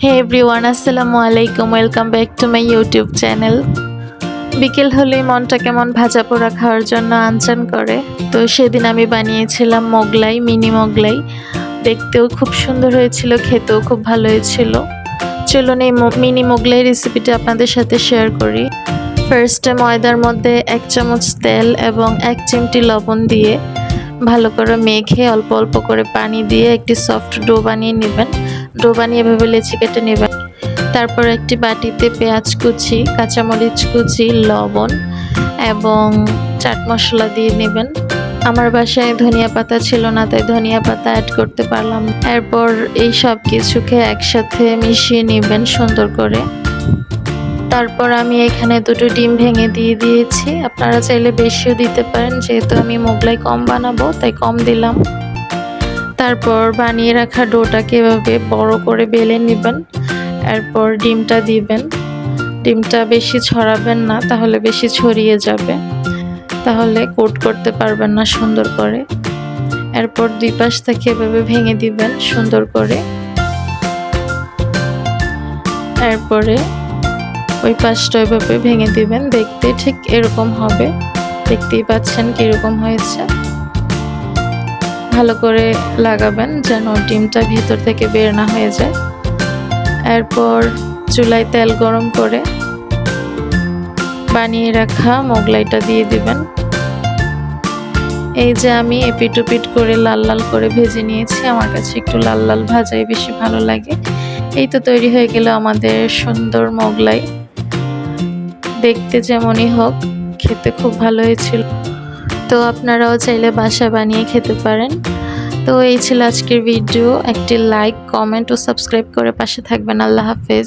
হে everyone, আসসালামু আলাইকুম। Welcome back to my YouTube channel. বিকেল হলেই মনটা কেমন ভাজা পোড়া খাওয়ার জন্য আনচান করে। তো সেদিন আমি বানিয়েছিলাম মোগলাই, মিনি মোগলাই। দেখতেও খুব সুন্দর হয়েছিল, খেতেও খুব ভালো হয়েছিল। চলুন এই মিনি মোগলাই রেসিপিটা আপনাদের সাথে শেয়ার করি। ফার্স্টে ময়দার মধ্যে 1 চামচ তেল এবং 1 চিমটি লবণ দিয়ে ভালো করে মেখে অল্প অল্প করে পানি দিয়ে একটি সফট ডো বানিয়ে নেবেন। ডো বানিয়ে এভাবে লেচি কেটে নেবেন। তারপর একটি বাটিতে পেঁয়াজ কুচি, কাঁচামরিচ কুচি, লবণ এবং চাট মশলা দিয়ে নেবেন। আমার বাসায় ধনিয়া পাতা ছিল না, তাই ধনিয়া পাতা অ্যাড করতে পারলাম না। এরপর এই সব কিছুকে একসাথে মিশিয়ে নেবেন সুন্দর করে। তারপর আমি এখানে 2টো ডিম ভেঙে দিয়ে দিয়েছি। আপনারা চাইলে বেশিও দিতে পারেন, যেহেতু আমি মোগলাই কম বানাবো তাই কম দিলাম। তারপর বানিয়ে রাখা ডোটাকে এভাবে বড় করে বেলে নেবেন। এরপর ডিমটা দিবেন। ডিমটা বেশি ছড়াবেন না, তাহলে বেশি ছড়িয়ে যাবে, তাহলে কোট করতে পারবেন না সুন্দর করে। এরপর 2 পাশ থেকে এভাবে ভেঙে দিবেন সুন্দর করে। এরপরে ওই পাশটা এভাবে ভেঙে দিবেন। দেখতে ঠিক এরকম হবে, দেখতেই পাচ্ছেন কিরকম হয়েছে। ভালো করে লাগাবেন যেন ডিমটা ভিতর থেকে বের না হয়ে যায়। এরপর চুলায় তেল গরম করে বানিয়ে রাখা মোগলাইটা দিয়ে দিবেন। এই যে আমি এপিট ওপিট করে লাল লাল করে ভেজে নিয়েছি। আমার কাছে একটু লাল লাল ভাজাই বেশি ভালো লাগে। এই তো তৈরি হয়ে গেল আমাদের সুন্দর মোগলাই। দেখতে যেমনই হোক, খেতে খুব ভালো হয়েছিল। তো আপনারাও চাইলে বাসায় বানিয়ে খেতে পারেন। তো এই ছিল আজকের ভিডিও। একটি লাইক, কমেন্ট ও সাবস্ক্রাইব করে পাশে থাকবেন। আল্লাহ হাফেজ।